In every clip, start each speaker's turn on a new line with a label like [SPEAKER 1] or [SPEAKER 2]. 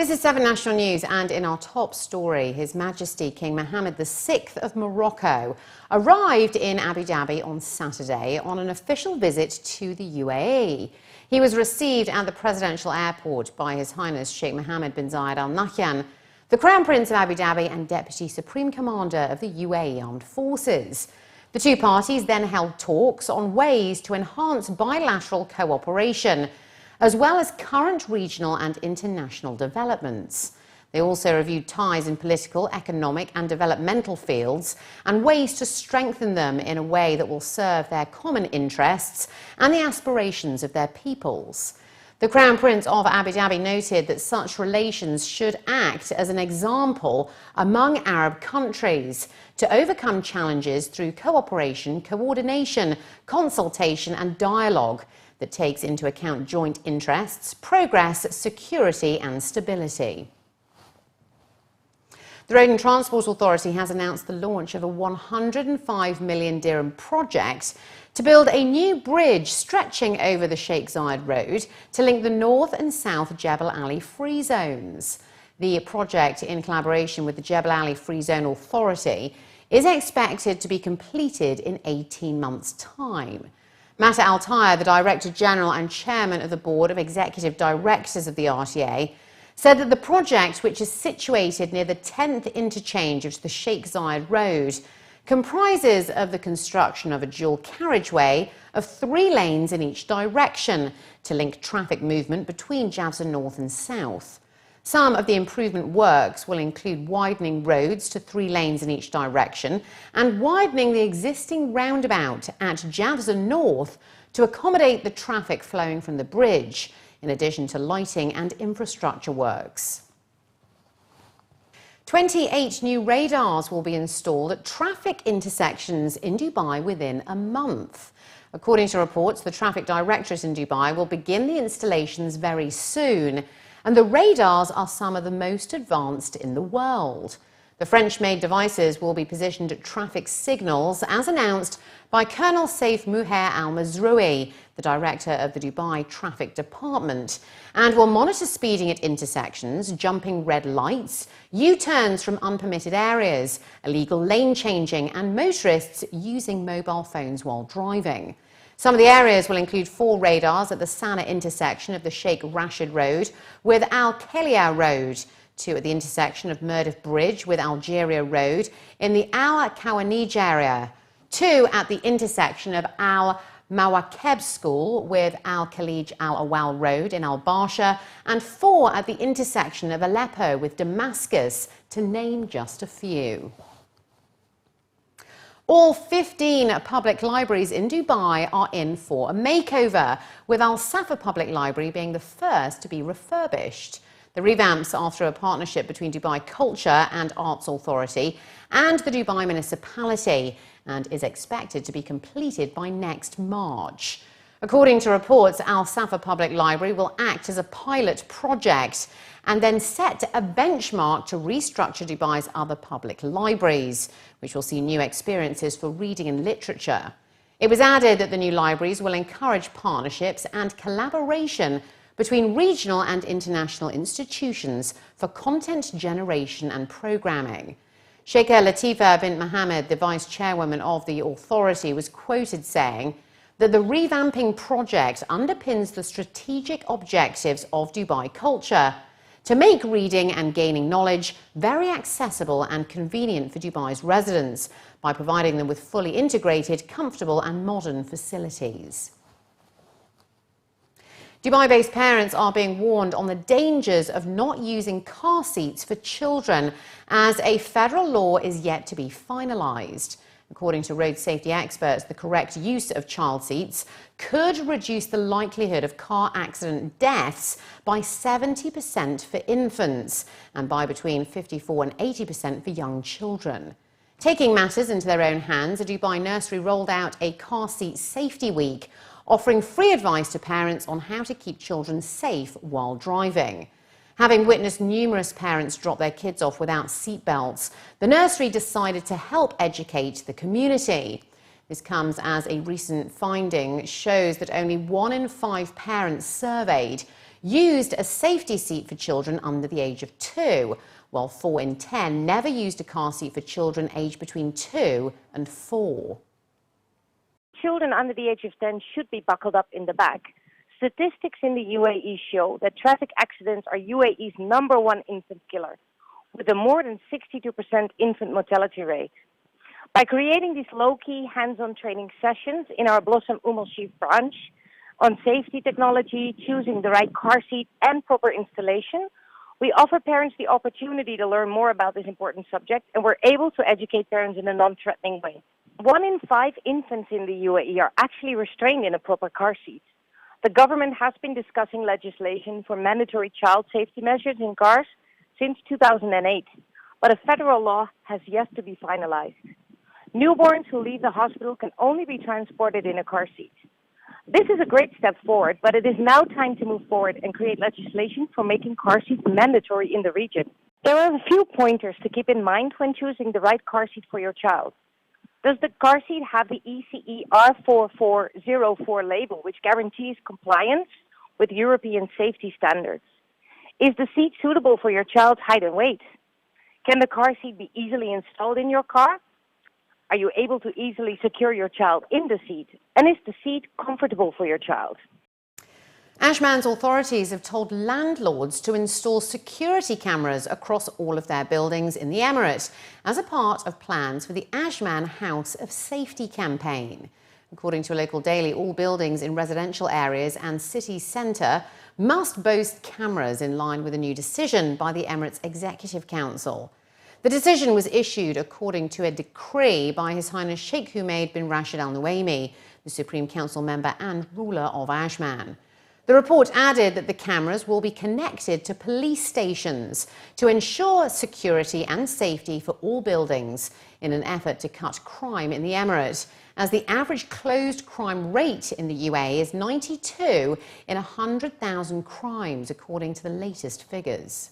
[SPEAKER 1] This is 7 National News, and in our top story, His Majesty King Mohammed VI of Morocco arrived in Abu Dhabi on Saturday on an official visit to the UAE. He was received at the presidential airport by His Highness Sheikh Mohammed bin Zayed Al Nahyan, the Crown Prince of Abu Dhabi and Deputy Supreme Commander of the UAE Armed Forces. The two parties then held talks on ways to enhance bilateral cooperation, as well as current regional and international developments. They also reviewed ties in political, economic and developmental fields and ways to strengthen them in a way that will serve their common interests and the aspirations of their peoples. The Crown Prince of Abu Dhabi noted that such relations should act as an example among Arab countries to overcome challenges through cooperation, coordination, consultation and dialogue that takes into account joint interests, progress, security and stability. The Road and Transport Authority has announced the launch of a 105 million dirham project to build a new bridge stretching over the Sheikh Zayed Road to link the north and south Jebel Ali free zones. The project, in collaboration with the Jebel Ali Free Zone Authority, is expected to be completed in 18 months' time. Mata Al-Taya, the Director General and Chairman of the Board of Executive Directors of the RTA, said that the project, which is situated near the 10th interchange of the Sheikh Zayed Road, comprises of the construction of a dual carriageway of 3 lanes in each direction to link traffic movement between Jafza North and South. Some of the improvement works will include widening roads to 3 lanes in each direction and widening the existing roundabout at Jafza North to accommodate the traffic flowing from the bridge, in addition to lighting and infrastructure works. 28 new radars will be installed at traffic intersections in Dubai within a month. According to reports, the Traffic Directorate in Dubai will begin the installations very soon, and the radars are some of the most advanced in the world. The French-made devices will be positioned at traffic signals, as announced by Colonel Saif Muhair Al-Mazroui, the director of the Dubai Traffic Department, and will monitor speeding at intersections, jumping red lights, U-turns from unpermitted areas, illegal lane changing, and motorists using mobile phones while driving. Some of the areas will include 4 radars at the Sana intersection of the Sheikh Rashid Road with Al Khalia Road, 2 at the intersection of Murdif Bridge with Algeria Road in the Al Kawanij area, 2 at the intersection of Al Mawakeb School with Al Khalij Al Awal Road in Al Barsha, and 4 at the intersection of Aleppo with Damascus, to name just a few. All 15 public libraries in Dubai are in for a makeover, with Al Safa Public Library being the first to be refurbished. The revamp's after a partnership between Dubai Culture and Arts Authority and the Dubai Municipality, and is expected to be completed by next March. According to reports, Al Safa Public Library will act as a pilot project and then set a benchmark to restructure Dubai's other public libraries, which will see new experiences for reading and literature. It was added that the new libraries will encourage partnerships and collaboration between regional and international institutions for content generation and programming. Sheikha Latifa bint Mohammed, the vice chairwoman of the authority, was quoted saying that the revamping project underpins the strategic objectives of Dubai Culture to make reading and gaining knowledge very accessible and convenient for Dubai's residents by providing them with fully integrated, comfortable and modern facilities. Dubai-based parents are being warned on the dangers of not using car seats for children, as a federal law is yet to be finalised. According to road safety experts, the correct use of child seats could reduce the likelihood of car accident deaths by 70% for infants and by between 54% and 80% for young children. Taking matters into their own hands, a Dubai nursery rolled out a car seat safety week, offering free advice to parents on how to keep children safe while driving. Having witnessed numerous parents drop their kids off without seatbelts, the nursery decided to help educate the community. This comes as a recent finding shows that only 1 in 5 parents surveyed used a safety seat for children under the age of 2, while 4 in 10 never used a car seat for children aged between 2 and 4.
[SPEAKER 2] Children under the age of 10 should be buckled up in the back. Statistics in the UAE show that traffic accidents are UAE's #1 infant killer, with a more than 62% infant mortality rate. By creating these low-key, hands-on training sessions in our Blossom Al Sheikh branch on safety technology, choosing the right car seat, and proper installation, we offer parents the opportunity to learn more about this important subject, and we're able to educate parents in a non-threatening way. 1 in 5 infants in the UAE are actually restrained in a proper car seat. The government has been discussing legislation for mandatory child safety measures in cars since 2008, but a federal law has yet to be finalized. Newborns who leave the hospital can only be transported in a car seat. This is a great step forward, but it is now time to move forward and create legislation for making car seats mandatory in the region. There are a few pointers to keep in mind when choosing the right car seat for your child. Does the car seat have the ECE R4404 label, which guarantees compliance with European safety standards? Is the seat suitable for your child's height and weight? Can the car seat be easily installed in your car? Are you able to easily secure your child in the seat? And is the seat comfortable for your child?
[SPEAKER 1] Ajman's authorities have told landlords to install security cameras across all of their buildings in the Emirate as a part of plans for the Ajman House of Safety campaign. According to a local daily, all buildings in residential areas and city centre must boast cameras in line with a new decision by the Emirates Executive Council. The decision was issued according to a decree by His Highness Sheikh bin Rashid Al Nuaimi, the Supreme Council member and ruler of Ajman. The report added that the cameras will be connected to police stations to ensure security and safety for all buildings in an effort to cut crime in the Emirate, as the average closed crime rate in the UAE is 92 in 100,000 crimes, according to the latest figures.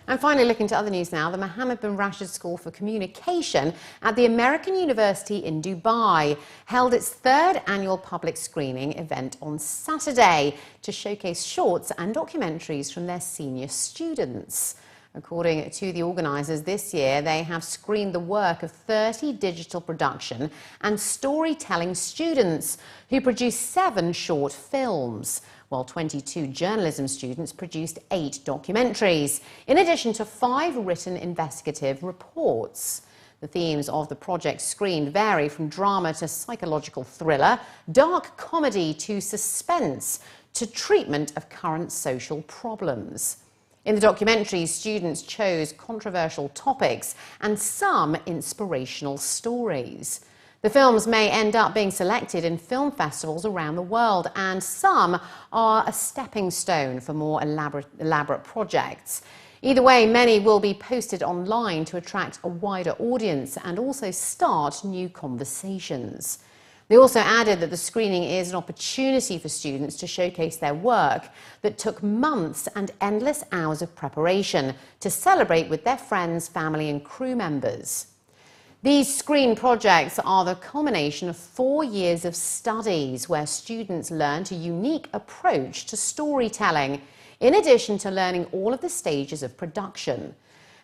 [SPEAKER 1] And finally, looking to other news now, the Mohammed bin Rashid School for Communication at the American University in Dubai held its 3rd annual public screening event on Saturday to showcase shorts and documentaries from their senior students. According to the organisers, this year they have screened the work of 30 digital production and storytelling students who produced 7 short films, while 22 journalism students produced 8 documentaries, in addition to 5 written investigative reports. The themes of the project screened vary from drama to psychological thriller, dark comedy to suspense, to treatment of current social problems. In the documentaries, students chose controversial topics and some inspirational stories. The films may end up being selected in film festivals around the world, and some are a stepping stone for more elaborate projects. Either way, many will be posted online to attract a wider audience and also start new conversations. They also added that the screening is an opportunity for students to showcase their work that took months and endless hours of preparation to celebrate with their friends, family and crew members. These screen projects are the culmination of 4 years of studies where students learned a unique approach to storytelling, in addition to learning all of the stages of production.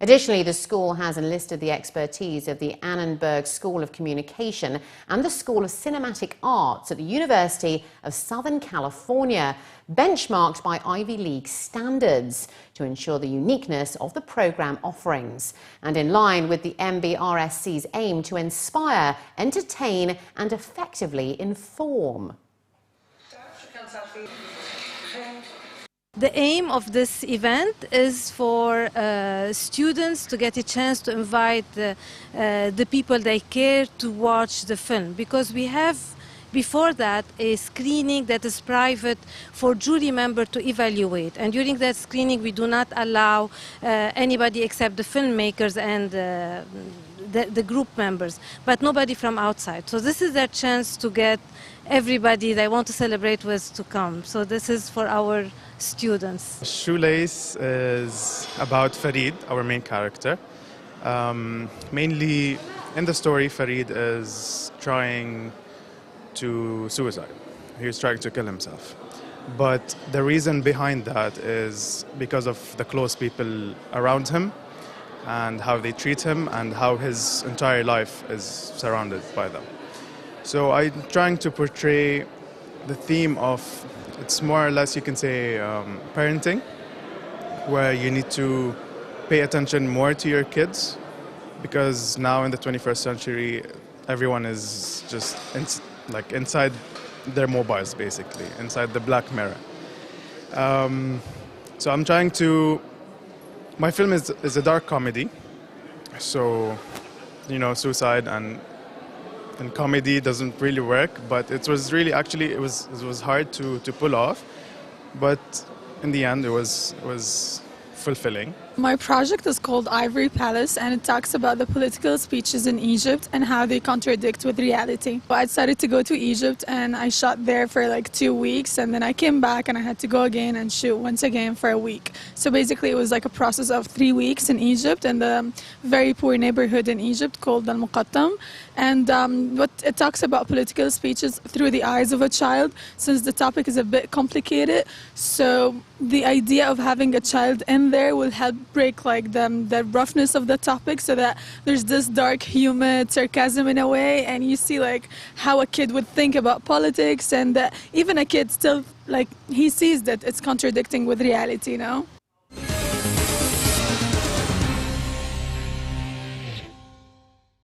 [SPEAKER 1] Additionally, the school has enlisted the expertise of the Annenberg School of Communication and the School of Cinematic Arts at the University of Southern California, benchmarked by Ivy League standards to ensure the uniqueness of the program offerings and in line with the MBRSC's aim to inspire, entertain and effectively inform.
[SPEAKER 3] The aim of this event is for students to get a chance to invite the people they care to watch the film, because we have before that a screening that is private for jury member to evaluate, and during that screening we do not allow anybody except the filmmakers and the group members, but nobody from outside. So this is their chance to get everybody they want to celebrate with to come. So this is for our students.
[SPEAKER 4] Shoelace is about Farid, our main character. Mainly in the story, Farid is trying to suicide. He's trying to kill himself. But the reason behind that is because of the close people around him and how they treat him and how his entire life is surrounded by them. So I'm trying to portray the theme of, it's more or less, you can say, parenting, where you need to pay attention more to your kids, because now in the 21st century, everyone is just inside their mobiles, basically, inside the black mirror. So I'm trying to, my film is a dark comedy, so, you know, suicide and comedy doesn't really work, but it was really, actually, it was hard to pull off, but in the end it was fulfilling.
[SPEAKER 5] My project is called Ivory Palace, and it talks about the political speeches in Egypt and how they contradict with reality. I decided to go to Egypt and I shot there for like 2 weeks, and then I came back and I had to go again and shoot once again for a week. So basically it was like a process of 3 weeks in Egypt in the very poor neighborhood in Egypt called Al Muqattam. And what it talks about political speeches through the eyes of a child, since the topic is a bit complicated. So the idea of having a child in there will help break like the roughness of the topic, so that there's this dark humor, sarcasm in a way, and you see like how a kid would think about politics, and even a kid still, like, he sees that it's contradicting with reality, you know?